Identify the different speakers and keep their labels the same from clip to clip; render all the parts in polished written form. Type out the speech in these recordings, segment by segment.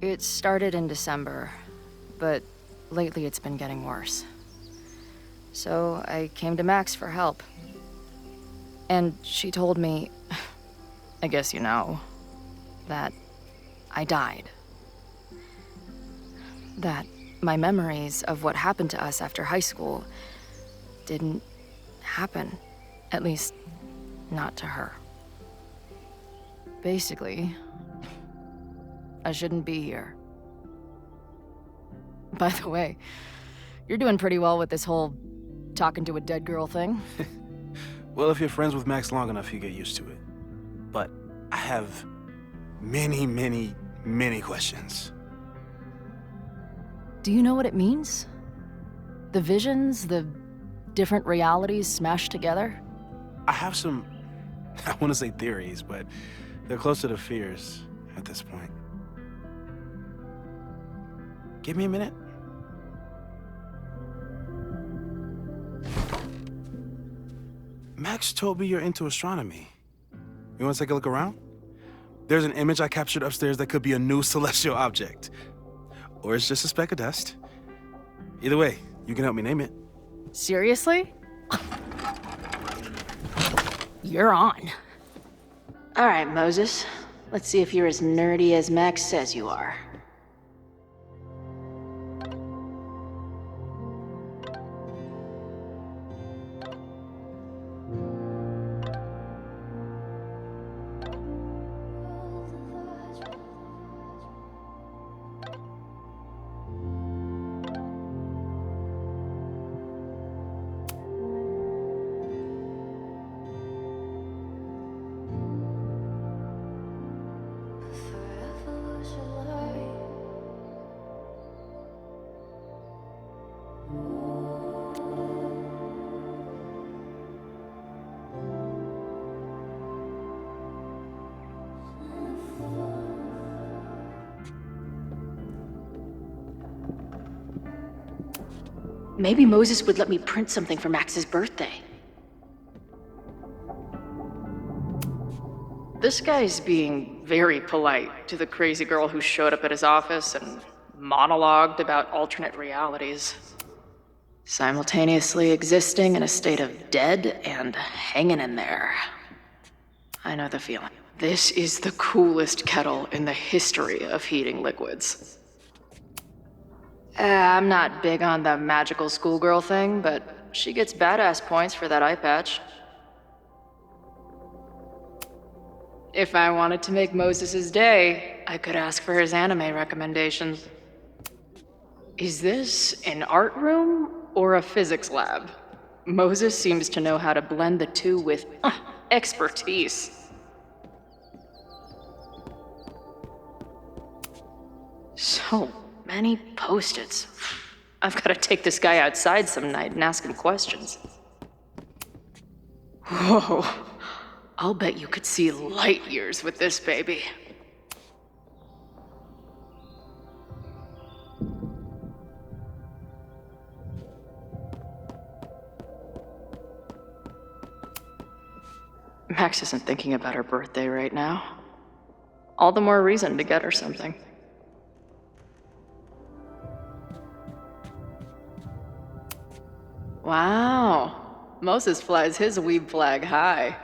Speaker 1: It started in December, but lately it's been getting worse. So I came to Max for help. And she told me, I guess you know, that I died. That my memories of what happened to us after high school didn't happen. At least, not to her. Basically, I shouldn't be here. By the way, you're doing pretty well with this whole talking to a dead girl thing.
Speaker 2: Well, if you're friends with Max long enough, you get used to it. But I have many, many, many questions.
Speaker 1: Do you know what it means? The visions, the different realities smashed together?
Speaker 2: I have some, I want to say theories, but they're closer to fears at this point. Give me a minute. Max told me you're into astronomy. You want to take a look around? There's an image I captured upstairs that could be a new celestial object. Or it's just a speck of dust. Either way, you can help me name it.
Speaker 1: Seriously? You're on.
Speaker 3: All right, Moses. Let's see if you're as nerdy as Max says you are. Maybe Moses would let me print something for Max's birthday.
Speaker 1: This guy's being very polite to the crazy girl who showed up at his office and monologued about alternate realities. Simultaneously existing in a state of dead and hanging in there. I know the feeling. This is the coolest kettle in the history of heating liquids. I'm not big on the magical schoolgirl thing, but she gets badass points for that eye patch. If I wanted to make Moses' day, I could ask for his anime recommendations. Is this an art room or a physics lab? Moses seems to know how to blend the two with expertise. So many Post-its. I've got to take this guy outside some night and ask him questions. Whoa. I'll bet you could see light years with this baby. Max isn't thinking about her birthday right now. All the more reason to get her something. Wow. Moses flies his weeb flag high.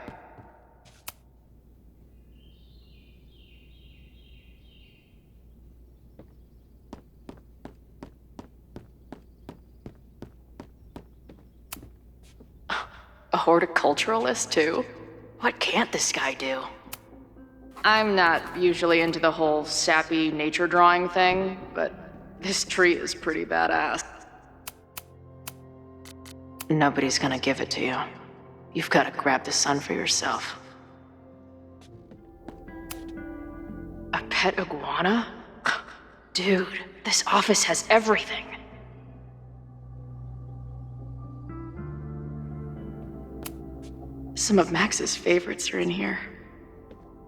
Speaker 1: A horticulturalist, too? What can't this guy do? I'm not usually into the whole sappy nature drawing thing, but this tree is pretty badass. Nobody's gonna give it to you. You've gotta grab the sun for yourself. A pet iguana? Dude, this office has everything. Some of Max's favorites are in here.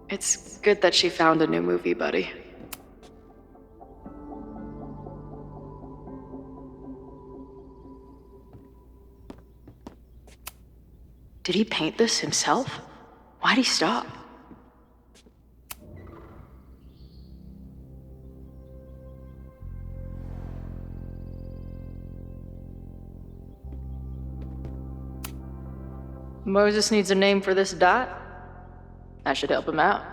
Speaker 1: It's good that she found a new movie buddy. Did he paint this himself? Why'd he stop? Moses needs a name for this dot. I should help him out.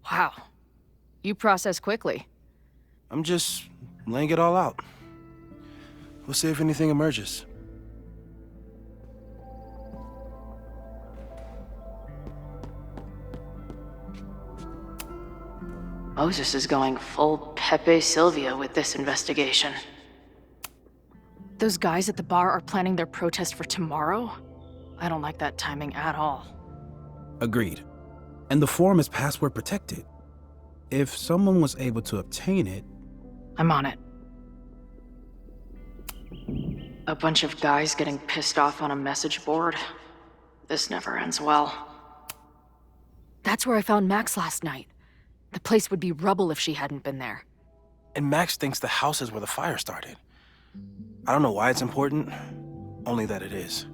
Speaker 1: Wow. You process quickly.
Speaker 2: I'm just laying it all out. We'll see if anything emerges.
Speaker 3: Moses is going full Pepe Silvia with this investigation.
Speaker 1: Those guys at the bar are planning their protest for tomorrow? I don't like that timing at all.
Speaker 2: Agreed. And the forum is password protected. If someone was able to obtain it...
Speaker 1: I'm on it.
Speaker 3: A bunch of guys getting pissed off on a message board. This never ends well.
Speaker 1: That's where I found Max last night. The place would be rubble if she hadn't been there.
Speaker 2: And Max thinks the house is where the fire started. I don't know why it's important, only that it is.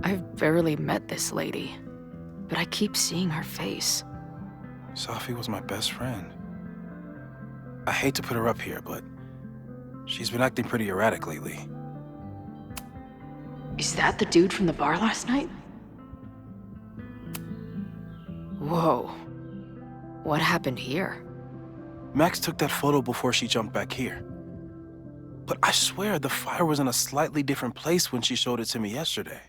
Speaker 1: I've barely met this lady, but I keep seeing her face.
Speaker 2: Safi was my best friend. I hate to put her up here, but she's been acting pretty erratic lately.
Speaker 3: Is that the dude from the bar last night?
Speaker 1: Whoa. What happened here?
Speaker 2: Max took that photo before she jumped back here. But I swear the fire was in a slightly different place when she showed it to me yesterday.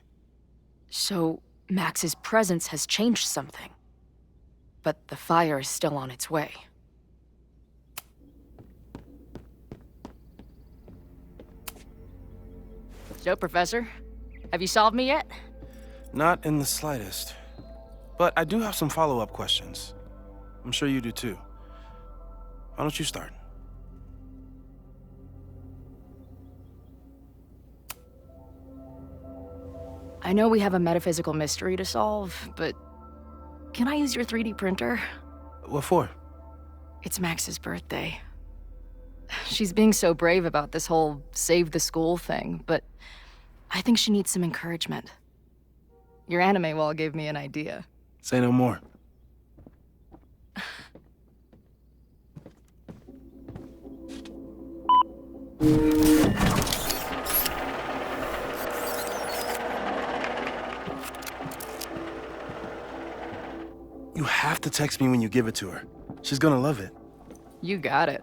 Speaker 1: So, Max's presence has changed something. But the fire is still on its way. So, Professor, have you solved me yet?
Speaker 2: Not in the slightest. But I do have some follow-up questions. I'm sure you do too. Why don't you start?
Speaker 1: I know we have a metaphysical mystery to solve, but can I use your 3D printer?
Speaker 2: What for?
Speaker 1: It's Max's birthday. She's being so brave about this whole save the school thing, but I think she needs some encouragement. Your anime wall gave me an idea.
Speaker 2: Say no more. You have to text me when you give it to her. She's gonna love it.
Speaker 1: You got it.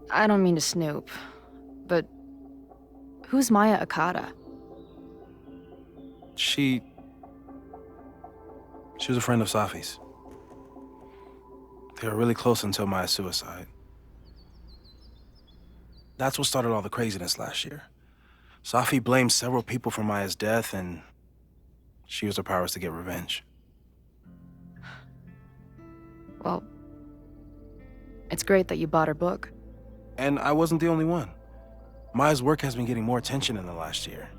Speaker 1: I don't mean to snoop, but who's Maya Okada?
Speaker 2: She was a friend of Safi's. They were really close until Maya's suicide. That's what started all the craziness last year. Safi blamed several people for Maya's death, and she used her powers to get revenge.
Speaker 1: Well, it's great that you bought her book.
Speaker 2: And I wasn't the only one. Maya's work has been getting more attention in the last year.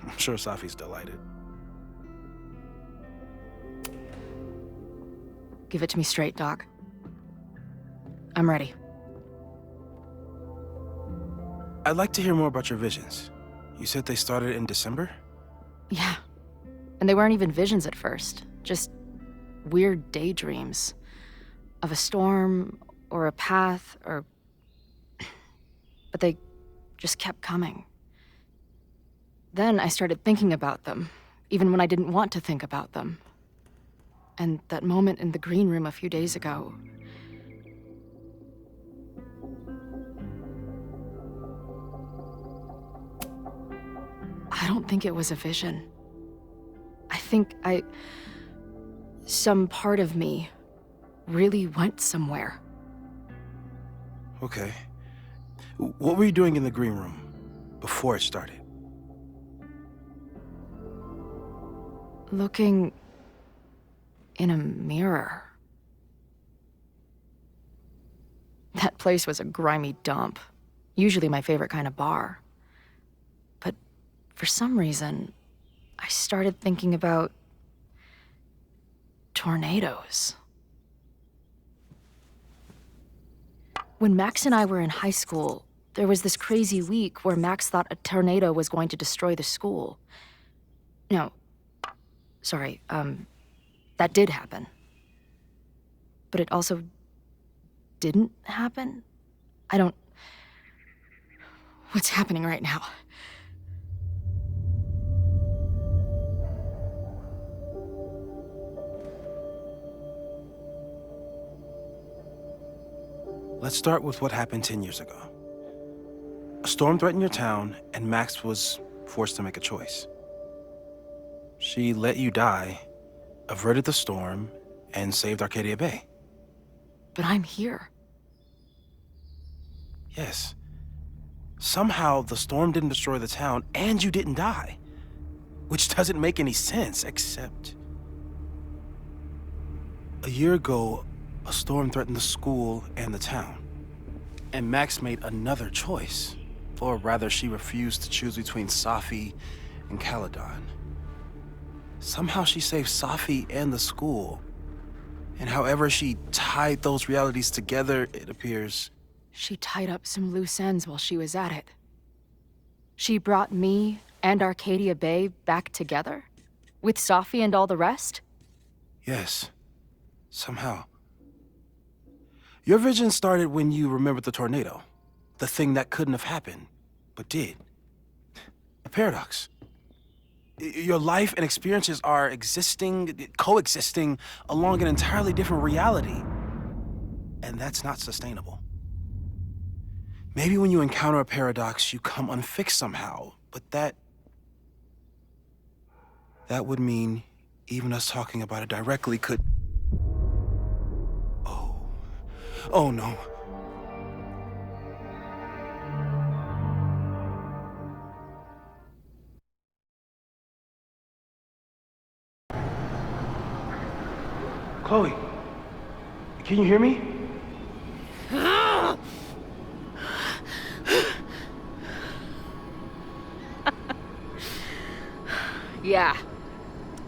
Speaker 2: I'm sure Safi's delighted.
Speaker 1: Give it to me straight, Doc. I'm ready.
Speaker 2: I'd like to hear more about your visions. You said they started in December?
Speaker 1: Yeah. And they weren't even visions at first. Just weird daydreams. Of a storm, or a path, or... But they just kept coming. Then I started thinking about them, even when I didn't want to think about them. And that moment in the green room a few days ago... I don't think it was a vision. I think some part of me really went somewhere.
Speaker 2: Okay. What were you doing in the green room before it started?
Speaker 1: Looking in a mirror. That place was a grimy dump. Usually my favorite kind of bar. for some reason, I started thinking about tornadoes. When Max and I were in high school, there was this crazy week where Max thought a tornado was going to destroy the school. No, sorry, that did happen. But it also didn't happen? What's happening right now?
Speaker 2: Let's start with what happened 10 years ago. A storm threatened your town, and Max was forced to make a choice. She let you die, averted the storm, and saved Arcadia Bay.
Speaker 1: But I'm here.
Speaker 2: Yes. Somehow, the storm didn't destroy the town, and you didn't die. Which doesn't make any sense, except... A year ago, a storm threatened the school and the town. And Max made another choice. Or rather, she refused to choose between Safi and Caledon. Somehow she saved Safi and the school. And however she tied those realities together, it appears...
Speaker 1: She tied up some loose ends while she was at it. She brought me and Arcadia Bay back together? With Safi and all the rest?
Speaker 2: Yes. Somehow. Your vision started when you remembered the tornado. The thing that couldn't have happened, but did. A paradox. Your life and experiences are coexisting along an entirely different reality. And that's not sustainable. Maybe when you encounter a paradox, you come unfixed somehow, but that would mean even us talking about it directly could... Oh no. Chloe, can you hear me?
Speaker 1: Yeah,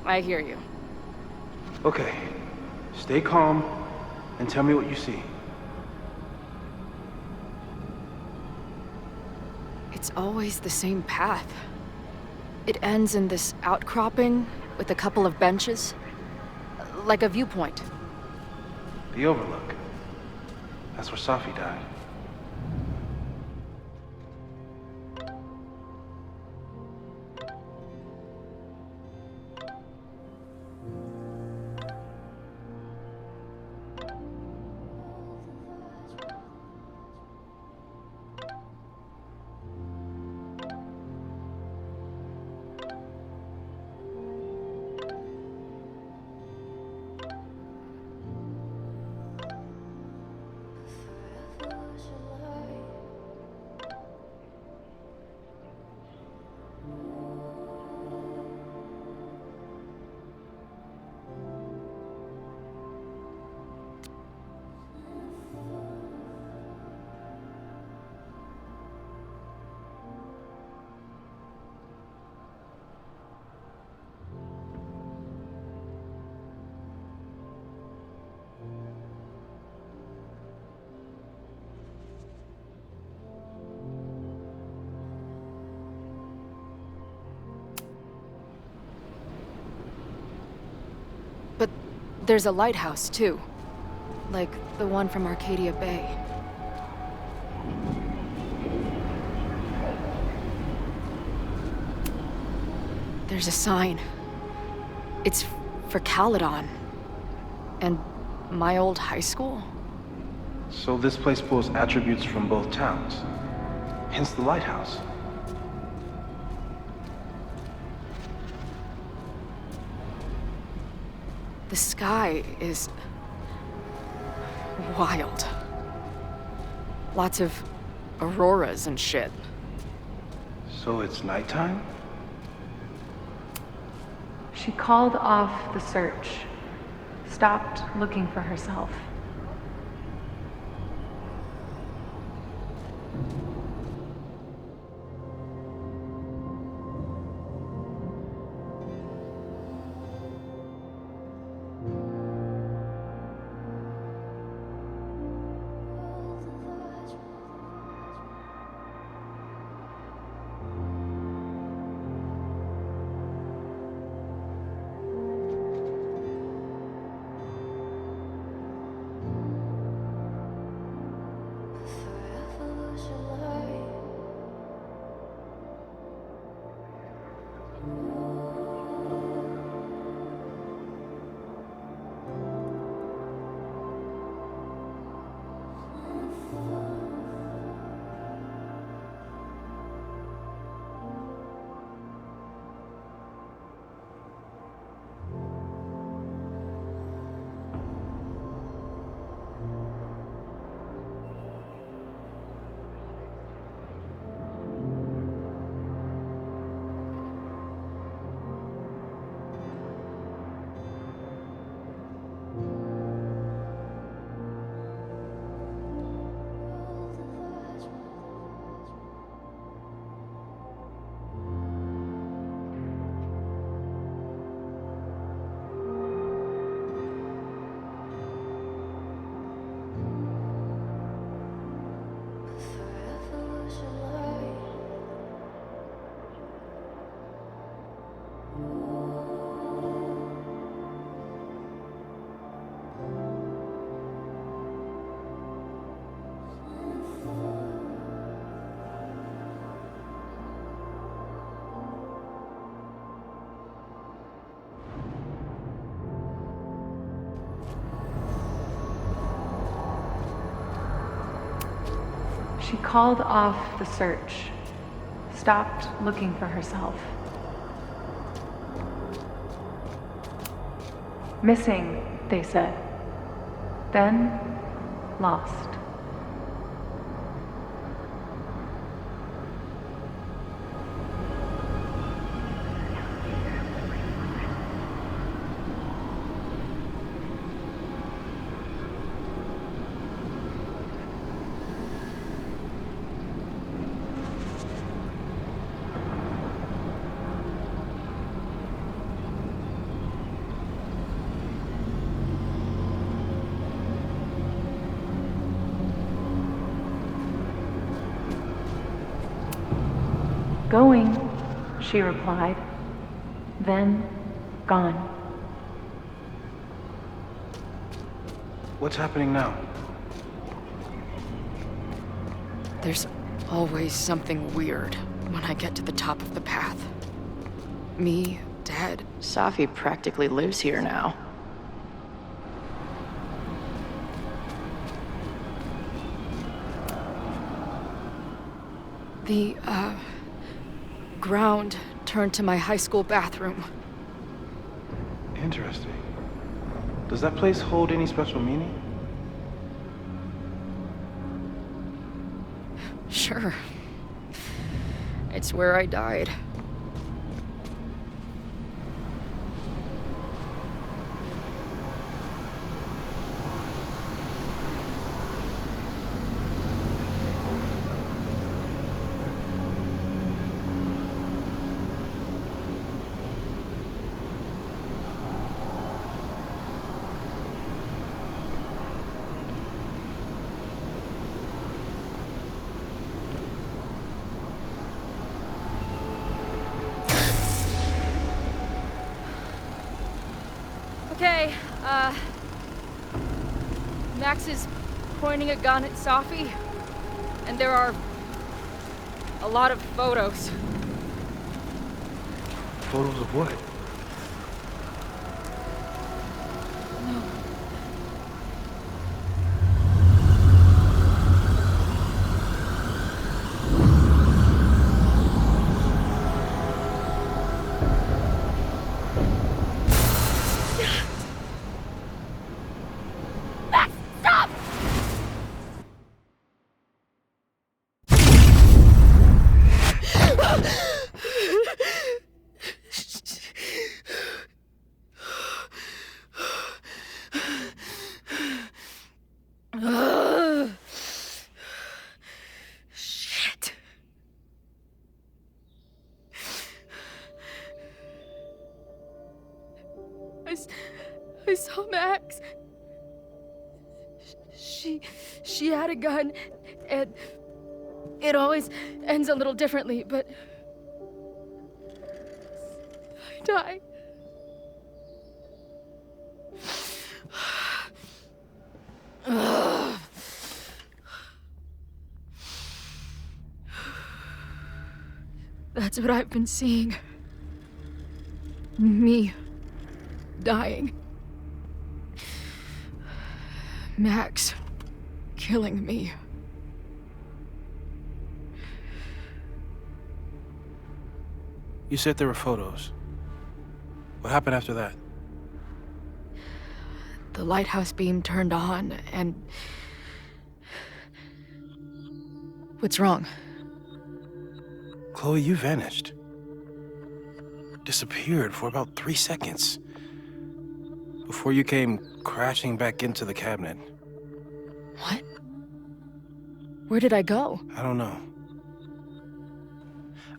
Speaker 1: I hear you.
Speaker 2: Okay, stay calm and tell me what you see.
Speaker 1: It's always the same path. It ends in this outcropping with a couple of benches. Like a viewpoint.
Speaker 2: The Overlook. That's where Safi died.
Speaker 1: But there's a lighthouse, too. Like the one from Arcadia Bay. There's a sign. It's for Caledon. And my old high school?
Speaker 2: So this place pulls attributes from both towns. Hence the lighthouse.
Speaker 1: The sky is... wild. Lots of auroras and shit.
Speaker 2: So it's nighttime?
Speaker 4: She called off the search, stopped looking for herself. She called off the search, stopped looking for herself. Missing, they said. Then, lost. Going, she replied. Then, gone.
Speaker 2: What's happening now?
Speaker 1: There's always something weird when I get to the top of the path. Me, Dad.
Speaker 3: Safi practically lives here now.
Speaker 1: The, ground turned to my high school bathroom.
Speaker 2: Interesting. Does that place hold any special meaning?
Speaker 1: Sure. It's where I died. Okay, Max is pointing a gun at Safi, and there are a lot of photos.
Speaker 2: Photos of what?
Speaker 1: Shit. I saw Max. She had a gun, and it always ends a little differently, but I died. That's what I've been seeing. Me dying. Max killing me.
Speaker 2: You said there were photos. What happened after that?
Speaker 1: The lighthouse beam turned on, and... What's wrong?
Speaker 2: Chloe, you vanished. Disappeared for about 3 seconds. Before you came crashing back into the cabinet.
Speaker 1: What? Where did I go?
Speaker 2: I don't know.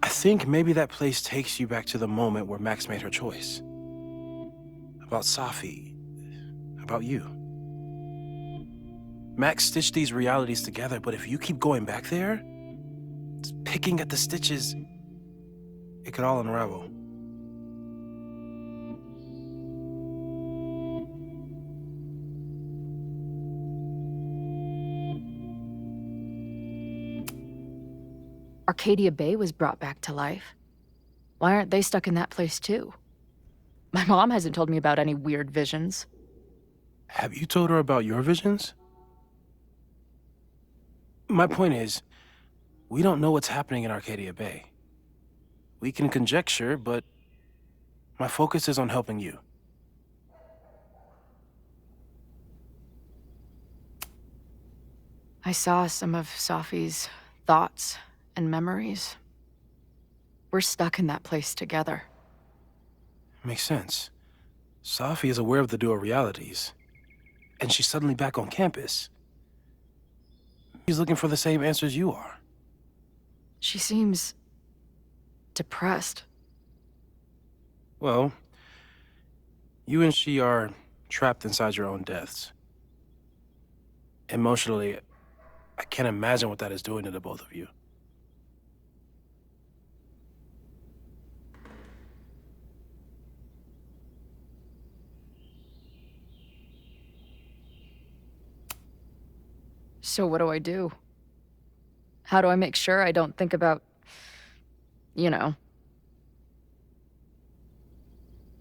Speaker 2: I think maybe that place takes you back to the moment where Max made her choice. About Safi. About you. Max stitched these realities together, but if you keep going back there, picking at the stitches, it could all unravel.
Speaker 1: Arcadia Bay was brought back to life. Why aren't they stuck in that place too? My mom hasn't told me about any weird visions.
Speaker 2: Have you told her about your visions? My point is, We don't know what's happening in Arcadia Bay. We can conjecture, but my focus is on helping you.
Speaker 1: I saw some of Safi's thoughts and memories. We're stuck in that place together.
Speaker 2: Makes sense. Safi is aware of the dual realities, and she's suddenly back on campus. She's looking for the same answers you are.
Speaker 1: She seems depressed.
Speaker 2: Well, you and she are trapped inside your own deaths. Emotionally, I can't imagine what that is doing to the both of you.
Speaker 1: So what do I do? How do I make sure I don't think about, you know?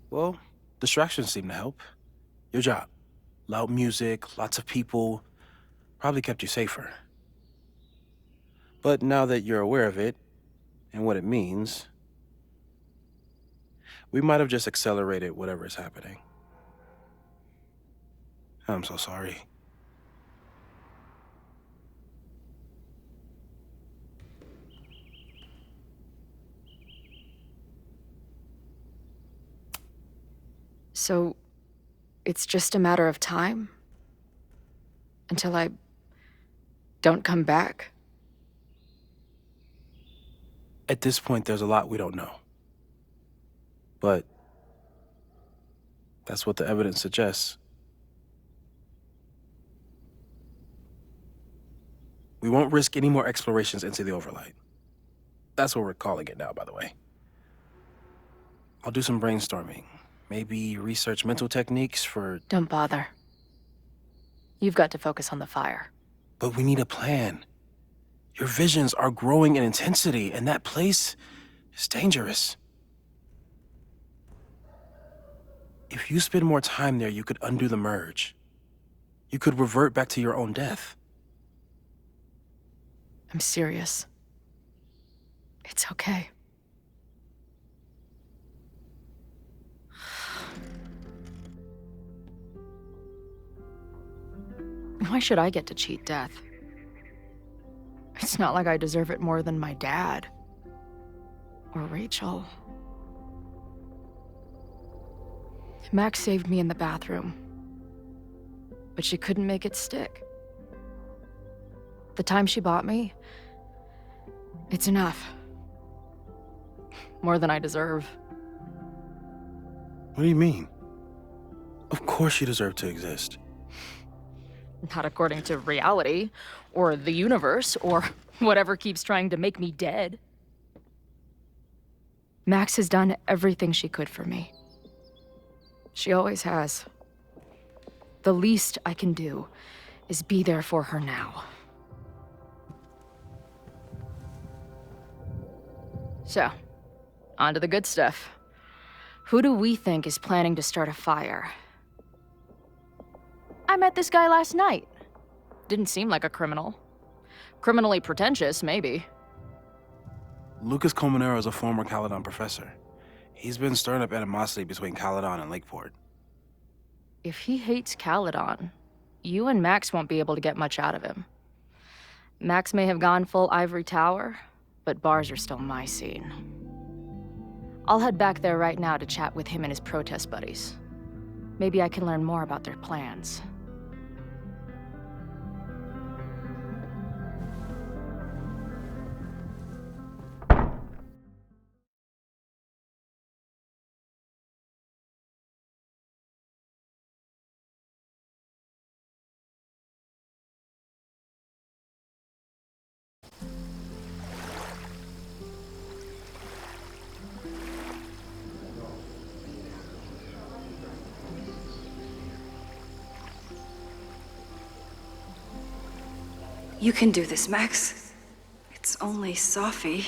Speaker 2: Well, distractions seem to help. Your job. Loud music, lots of people, probably kept you safer. But now that you're aware of it, and what it means, we might have just accelerated whatever is happening. I'm so sorry.
Speaker 1: So, it's just a matter of time? Until I don't come back?
Speaker 2: At this point, there's a lot we don't know. But that's what the evidence suggests. We won't risk any more explorations into the Overlight. That's what we're calling it now, by the way. I'll do some brainstorming. Maybe research mental techniques for...
Speaker 1: Don't bother. You've got to focus on the fire.
Speaker 2: But we need a plan. Your visions are growing in intensity, and that place is dangerous. If you spend more time there, you could undo the merge. You could revert back to your own death.
Speaker 1: I'm serious. It's okay. Why should I get to cheat death? It's not like I deserve it more than my dad. Or Rachel. Max saved me in the bathroom. But she couldn't make it stick. The time she bought me, it's enough. More than I deserve.
Speaker 2: What do you mean? Of course you deserve to exist.
Speaker 1: Not according to reality, or the universe, or whatever keeps trying to make me dead. Max has done everything she could for me. She always has. The least I can do is be there for her now. So, on to the good stuff. Who do we think is planning to start a fire? I met this guy last night. Didn't seem like a criminal. Criminally pretentious, maybe.
Speaker 2: Lucas Colmenero is a former Caledon professor. He's been stirring up animosity between Caledon and Lakeport.
Speaker 1: If he hates Caledon, you and Max won't be able to get much out of him. Max may have gone full Ivory Tower, but bars are still my scene. I'll head back there right now to chat with him and his protest buddies. Maybe I can learn more about their plans.
Speaker 5: You can do this, Max. It's only Safi.